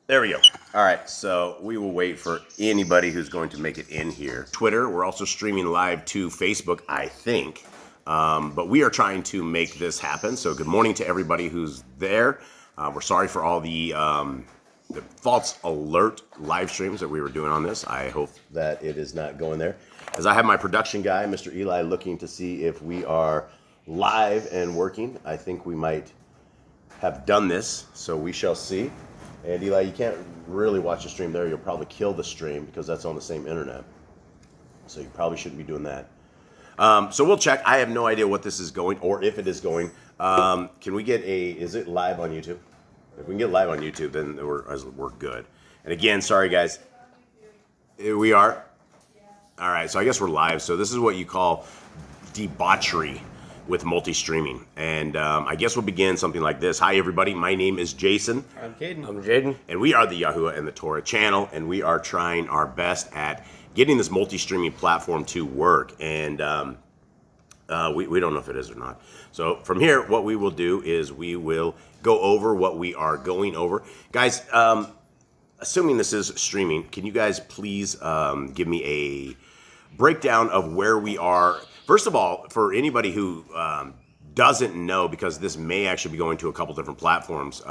There we go. All right, so we will wait for anybody who's going to make it in here. Twitter, we're also streaming live to Facebook, I think. But we are trying to make this happen. So good morning to everybody who's there. We're sorry for all the false alert live streams that we were doing on this. I hope that it is not going there. As I have my production guy, Mr. Eli, looking to see if we are live and working. I think we might have done this, so we shall see. And Eli, you can't really watch the stream there. You'll probably kill the stream because that's on the same internet. So you probably shouldn't be doing that. So we'll check. I have no idea what this is going or if it is going. Can we get is it live on YouTube? If we can get live on YouTube, then we're good. And again, sorry guys. We are? All right, so I guess we're live. So this is what you call debauchery with multi-streaming. And I guess we'll begin something like this. Hi, everybody. My name is Jason. I'm Caden. I'm Jaden. And we are the Yahuwah and the Torah channel, and we are trying our best at getting this multi-streaming platform to work. And we don't know if it is or not. So from here, what we will do is we will go over what we are going over. Guys, assuming this is streaming, can you guys please give me a breakdown of where we are? First of all, for anybody who doesn't know, because this may actually be going to a couple different platforms,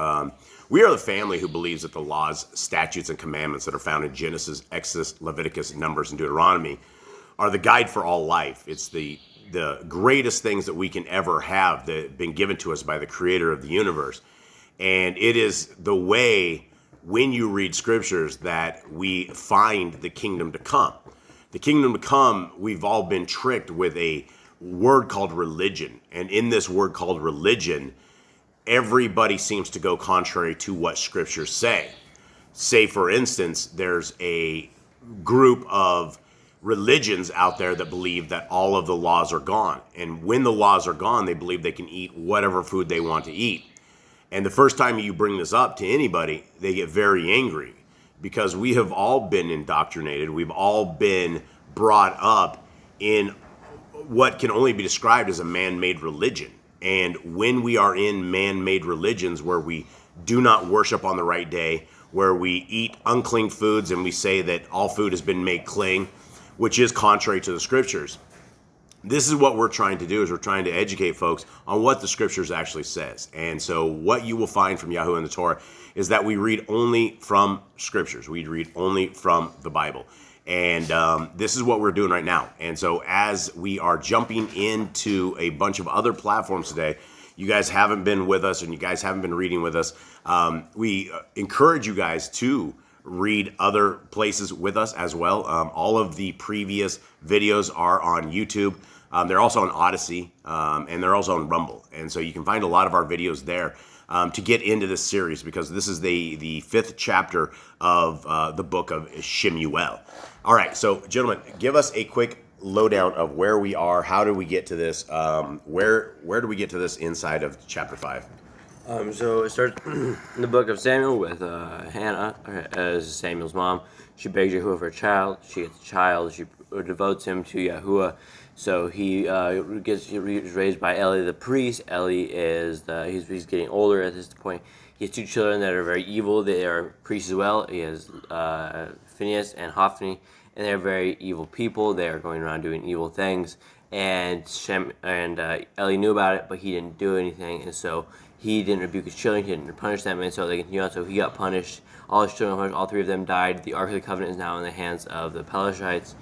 we are the family who believes that the laws, statutes, and commandments that are found in Genesis, Exodus, Leviticus, Numbers, and Deuteronomy are the guide for all life. It's the greatest things that we can ever have that have been given to us by the creator of the universe. And it is the way, when you read scriptures, that we find the kingdom to come. The kingdom to come, we've all been tricked with a word called religion. And in this word called religion, everybody seems to go contrary to what scriptures say. Say, for instance, there's a group of religions out there that believe that all of the laws are gone. And when the laws are gone, they believe they can eat whatever food they want to eat. And the first time you bring this up to anybody, they get very angry. Because we have all been indoctrinated. We've all been brought up in what can only be described as a man-made religion. And when we are in man-made religions where we do not worship on the right day, where we eat unclean foods and we say that all food has been made clean, which is contrary to the scriptures. This is what we're trying to do, is we're trying to educate folks on what the scriptures actually says. And so what you will find from Yahuwah and the Torah is that we read only from scriptures. We read only from the Bible. And this is what we're doing right now. And so as we are jumping into a bunch of other platforms today, you guys haven't been with us and you guys haven't been reading with us. We encourage you guys to read other places with us as well. All of the previous videos are on YouTube. They're also on Odyssey, and they're also on Rumble. And so you can find a lot of our videos there to get into this series, because this is the fifth chapter of the book of SHEMU'EKRE. All right, so gentlemen, give us a quick lowdown of where we are. How do we get to this? Where do we get to this inside of chapter 5? So it starts in the book of Samuel with Hannah as Samuel's mom. She begs Yahuwah for a child. She gets a child. She devotes him to Yahuwah. So he gets raised by Eli the priest. Eli is he's getting older at this point. He has two children that are very evil. They are priests as well. He has Phineas and Hophni, and they're very evil people. They are going around doing evil things. And Eli knew about it, but he didn't do anything, and so he didn't rebuke his children. He didn't punish them, and so they continued on. So he got punished. All his children, all three of them died. The Ark of the Covenant is now in the hands of the Pelishites,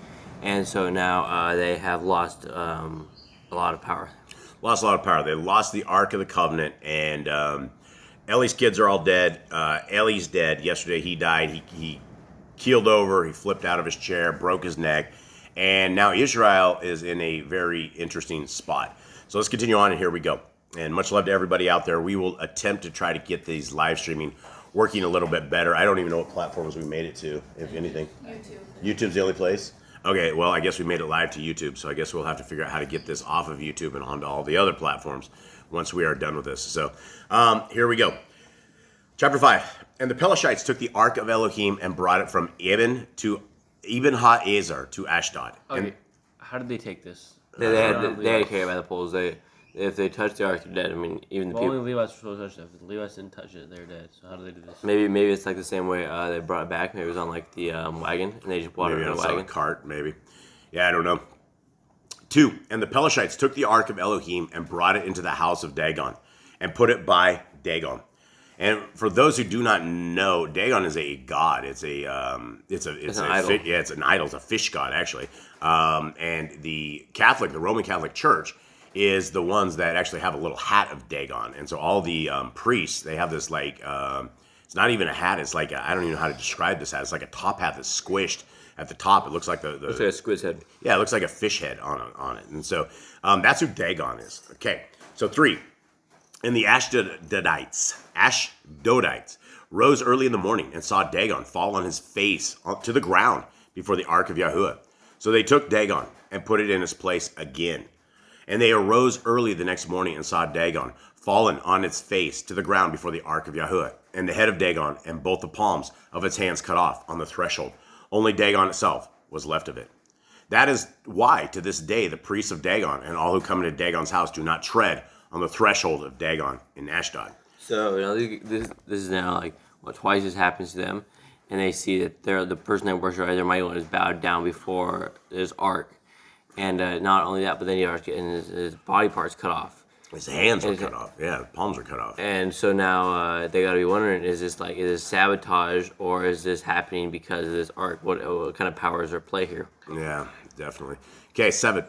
and so now they have lost a lot of power. Lost a lot of power. They lost the Ark of the Covenant, and Eli's kids are all dead. Eli's dead. Yesterday he died. He keeled over. He flipped out of his chair, broke his neck, and now Israel is in a very interesting spot. So let's continue on, and here we go. And much love to everybody out there. We will attempt to try to get these live streaming working a little bit better. I don't even know what platforms we made it to, if anything. YouTube. YouTube's the only place? Okay, well, I guess we made it live to YouTube, so I guess we'll have to figure out how to get this off of YouTube and onto all the other platforms once we are done with this. So here we go. Chapter 5. And the Pelishites took the Ark of Elohim and brought it from Eben HaEzer to Ashdod. Okay. And How did they take this? They had to carry it by the poles. They If they touch the ark, they're dead. I mean, even the Well, people. only Levites were supposed to touch it. If the Levites didn't touch it, they're dead. So how do they do this? Maybe it's like the same way they brought it back. Maybe it was on like the wagon, and they just brought it Maybe in on a a wagon. cart, maybe. Yeah, I don't know. 2, and the Pelashites took the ark of Elohim and brought it into the house of Dagon and put it by Dagon. And for those who do not know, Dagon is a god. It's an idol. It's an idol. It's a fish god, actually. And the Roman Catholic Church is the ones that actually have a little hat of Dagon. And so all the priests, they have this like, it's not even a hat. It's like, I don't even know how to describe this hat. It's like a top hat that's squished at the top. It looks like Looks like a squid's head. Yeah, it looks like a fish head on it. And so that's who Dagon is. Okay, so 3. And the Ashdodites rose early in the morning and saw Dagon fall on his face to the ground before the ark of Yahuwah. So they took Dagon and put it in its place again. And they arose early the next morning and saw Dagon fallen on its face to the ground before the ark of Yahuwah, and the head of Dagon and both the palms of its hands cut off on the threshold. Only Dagon itself was left of it. That is why, to this day, the priests of Dagon and all who come into Dagon's house do not tread on the threshold of Dagon in Ashdod. So, this is now like what twice this happens to them, and they see that the person that worships their mighty one is bowed down before this ark, and not only that, but then he starts getting his body parts cut off. His hands were cut off. Yeah, palms were cut off. And so now they got to be wondering: is this sabotage, or is this happening because of this ark? What kind of powers are at play here? Yeah, definitely. Okay, 7.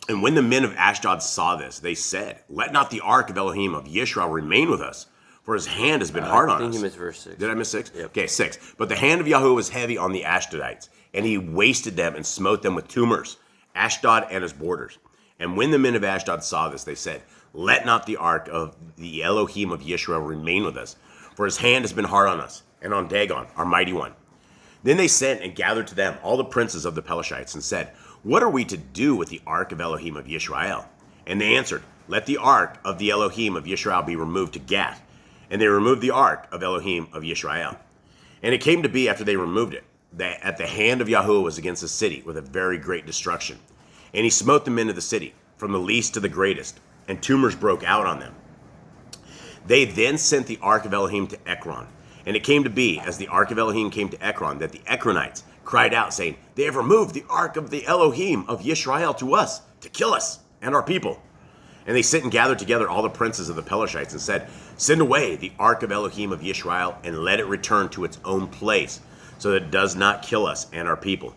And when the men of Ashdod saw this, they said, "Let not the ark of Elohim of Yisrael remain with us, for his hand has been hard on us." I think you missed verse 6. Did I miss 6? Yep. Okay, 6. But the hand of Yahuwah was heavy on the Ashdodites, and he wasted them and smote them with tumors, Ashdod and his borders. And when the men of Ashdod saw this, they said, "Let not the ark of the Elohim of Yisrael remain with us, for his hand has been hard on us, and on Dagon, our mighty one." Then they sent and gathered to them all the princes of the Pelashites, and said, "What are we to do with the ark of Elohim of Yisrael?" And they answered, "Let the ark of the Elohim of Yisrael be removed to Gath." And they removed the ark of Elohim of Yisrael. And it came to be, after they removed it, that at the hand of Yahuwah was against the city with a very great destruction. And he smote the men of the city, from the least to the greatest, and tumors broke out on them. They then sent the ark of Elohim to Ekron. And it came to be, as the ark of Elohim came to Ekron, that the Ekronites cried out, saying, "They have removed the ark of the Elohim of Yisrael to us, to kill us and our people." And they sent and gathered together all the princes of the Pelashites and said, "Send away the ark of Elohim of Yisrael, and let it return to its own place, so that it does not kill us and our people.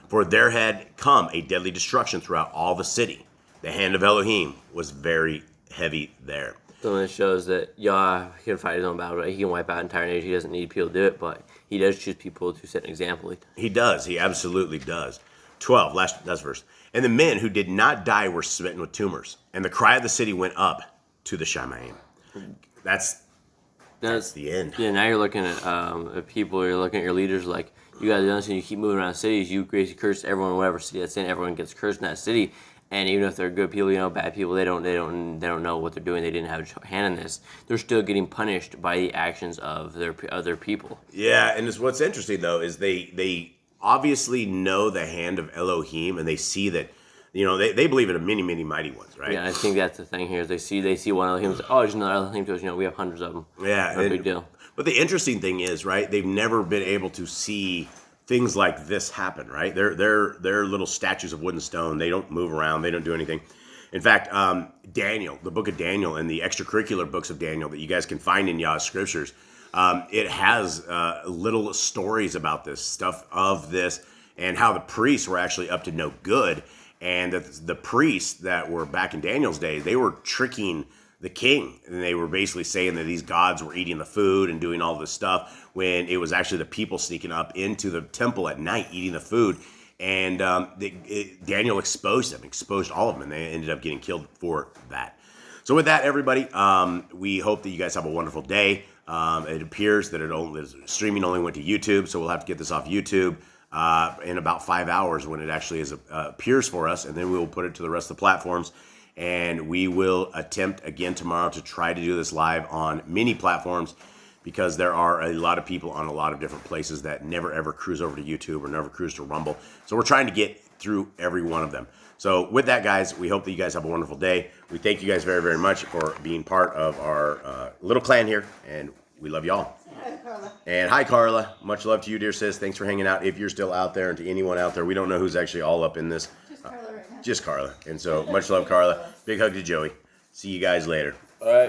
For there had come a deadly destruction throughout all the city. The hand of Elohim was very heavy there." So it shows that Yah can fight his own battle. Right? He can wipe out an entire nation. He doesn't need people to do it, but he does choose people to set an example. He does. He absolutely does. 12, last verse. "And the men who did not die were smitten with tumors, and the cry of the city went up to the SHEMU'ÊL." That's the end. Yeah, now you're looking at people, you're looking at your leaders like, you guys understand, you keep moving around cities, you basically curse everyone in whatever city that's in, everyone gets cursed in that city. And even if they're good people, bad people, they don't know what they're doing. They didn't have a hand in this. They're still getting punished by the actions of their other people. Yeah, and what's interesting though is they obviously know the hand of Elohim, and they see that, they believe in many, many mighty ones, right? Yeah, I think that's the thing here. They see one Elohim, and say, "Oh, there's another Elohim to us." We have hundreds of them. Yeah, no big deal. But the interesting thing is, right? They've never been able to see things like this happen, right? They're little statues of wood and stone. They don't move around. They don't do anything. In fact, Daniel, the book of Daniel, and the extracurricular books of Daniel that you guys can find in Yah Scriptures, it has little stories about this stuff of this, and how the priests were actually up to no good, and that the priests that were back in Daniel's day, they were tricking the king, and they were basically saying that these gods were eating the food and doing all this stuff, when it was actually the people sneaking up into the temple at night eating the food. And Daniel exposed all of them, and they ended up getting killed for that. So with that, everybody, we hope that you guys have a wonderful day. It appears that streaming only went to YouTube, so we'll have to get this off YouTube in about 5 hours when it actually appears for us, and then we will put it to the rest of the platforms. And we will attempt again tomorrow to try to do this live on many platforms, because there are a lot of people on a lot of different places that never ever cruise over to YouTube or never cruise to Rumble. So we're trying to get through every one of them. So with that, guys, we hope that you guys have a wonderful day. We thank you guys very, very much for being part of our little clan here, and we love y'all. Hi, Carla. And hi, Carla. Much love to you, dear sis. Thanks for hanging out. If you're still out there, and to anyone out there, we don't know who's actually all up in this. Just Carla right now. Just Carla. And so much love, Carla. Big hug to Joey. See you guys later. All right.